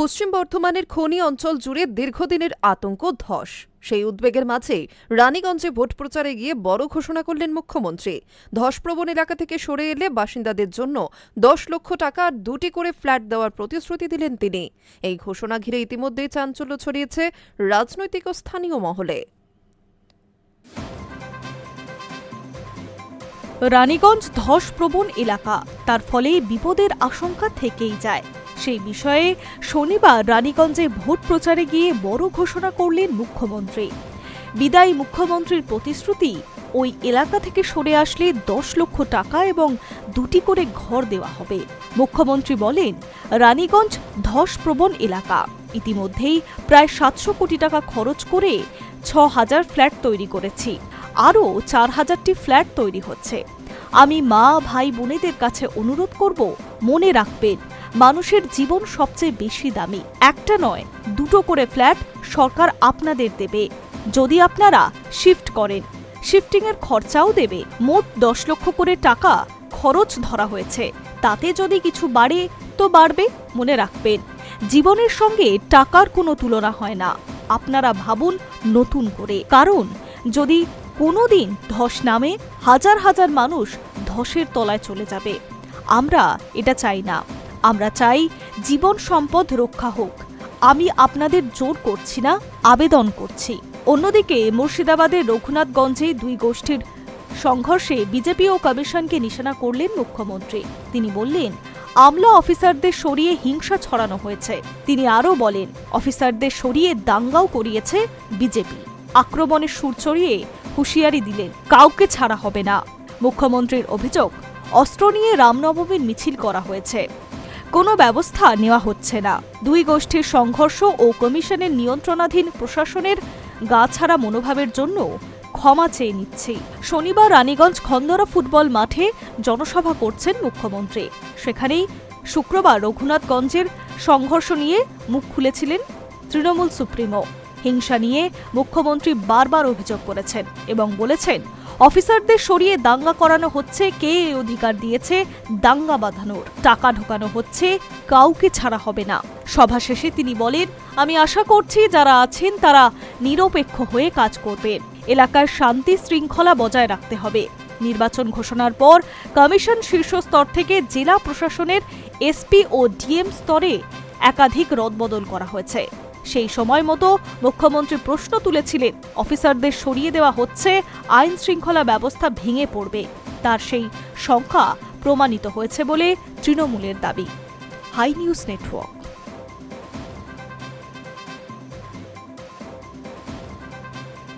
পশ্চিম বর্ধমানের খনি অঞ্চল জুড়ে দীর্ঘদিনের আতঙ্ক ধস। সেই উদ্বেগের মাঝে রানীগঞ্জে ভোট প্রচারে গিয়ে বড় ঘোষণা করলেন মুখ্যমন্ত্রী। ধসপ্রবণ এলাকা থেকে সরে এলে বাসিন্দাদের জন্য 10 লক্ষ টাকা আর 2টি করে ফ্ল্যাট দেওয়ার প্রতিশ্রুতি দিলেন তিনি। এই ঘোষণা ঘিরে ইতিমধ্যেই চাঞ্চল্য ছড়িয়েছে রাজনৈতিক ও স্থানীয় মহলে। রানীগঞ্জ ধসপ্রবণ এলাকা, তার ফলে বিপদের আশঙ্কা থেকেই যায়। সেই বিষয়ে শনিবার রানীগঞ্জে ভোট প্রচারে গিয়ে বড় ঘোষণা করলেন মুখ্যমন্ত্রী। বিদায়ী মুখ্যমন্ত্রীর প্রতিশ্রুতি, ওই এলাকা থেকে সরে আসলে 10 লক্ষ টাকা এবং 2টি করে ঘর দেওয়া হবে। মুখ্যমন্ত্রী বলেন, রানীগঞ্জ ধসপ্রবণ এলাকা, ইতিমধ্যেই প্রায় 700 কোটি টাকা খরচ করে 6000 ফ্ল্যাট তৈরি করেছি, আরও 4000টি ফ্ল্যাট তৈরি হচ্ছে। আমি মা ভাই বোনেদের কাছে অনুরোধ করব, মনে রাখবেন মানুষের জীবন সবচেয়ে বেশি দামি। একটা নয়, 2টো করে ফ্ল্যাট সরকার আপনাদের দেবে যদি আপনারা শিফট করেন। শিফটিংয়ের খরচাও দেবে। মোট 10 লক্ষ করে টাকা খরচ ধরা হয়েছে। তাতে যদি কিছু বাড়ে তো বাড়বে। মনে রাখবেন, জীবনের সঙ্গে টাকার কোনো তুলনা হয় না। আপনারা ভাবুন নতুন করে, কারণ যদি কোনোদিন ধস নামে, হাজার হাজার মানুষ ধসের তলায় চলে যাবে। আমরা এটা চাই না। আমরা চাই জীবন সম্পদ রক্ষা হোক। আমি আপনাদের জোর করছি না, আবেদন করছি। অন্যদিকে মুর্শিদাবাদের রঘুনাথগঞ্জে 2 গোষ্ঠীর সংঘর্ষে বিজেপি ও কমিশনকে নিশানা করলেন মুখ্যমন্ত্রী। তিনি বললেন, আমলা অফিসারদের সরিয়ে হিংসা ছড়ানো হয়েছে। তিনি আরও বলেন, অফিসারদের সরিয়ে দাঙ্গাও করিয়েছে বিজেপি। আক্রমণের সুর চড়িয়ে হুঁশিয়ারি দিলেন, কাউকে ছাড়া হবে না। মুখ্যমন্ত্রীর অভিযোগ, অস্ত্র নিয়ে রামনবমীর মিছিল করা হয়েছে, কোনো ব্যবস্থা নেওয়া হচ্ছে না। 2 গোষ্ঠীর সংঘর্ষ ও কমিশনের নিয়ন্ত্রণাধীন প্রশাসনের গাছাড়া মনোভাবের জন্য ক্ষমা চেয়ে নিচ্ছি। শনিবার রানীগঞ্জ খন্দরা ফুটবল মাঠে জনসভা করছেন মুখ্যমন্ত্রী। সেখানেই শুক্রবার রঘুনাথগঞ্জের সংঘর্ষ নিয়ে মুখ খুলেছিলেন তৃণমূল সুপ্রিমো। হিংসা নিয়ে মুখ্যমন্ত্রী বারবার অভিযোগ করেছেন এবং বলেছেন, অফিসারদের সরিয়ে দাঙ্গা করানো হচ্ছে। কে এই অধিকার দিয়েছে দাঙ্গা বাঁধানোর? টাকা ঢোকানো হচ্ছে, কাউকে ছাড়া হবে না। সভা শেষে তিনি বলেন, আমি আশা করছি যারা আছেন তারা নিরপেক্ষ হয়ে কাজ করবেন। এলাকার শান্তি শৃঙ্খলা বজায় রাখতে হবে। নির্বাচন ঘোষণার পর কমিশন শীর্ষস্তর থেকে জেলা প্রশাসনের এসপি ও ডিএম স্তরে একাধিক রদবদল করা হয়েছে। সেই সময় মতো মুখ্যমন্ত্রী প্রশ্ন তুলেছিলেন, অফিসারদের সরিয়ে দেওয়া হচ্ছে, আইন শৃঙ্খলা ব্যবস্থা ভেঙে পড়বে। তার সেই সংখ্যা প্রমাণিত হয়েছে বলে তৃণমূলের দাবি। Hi News network.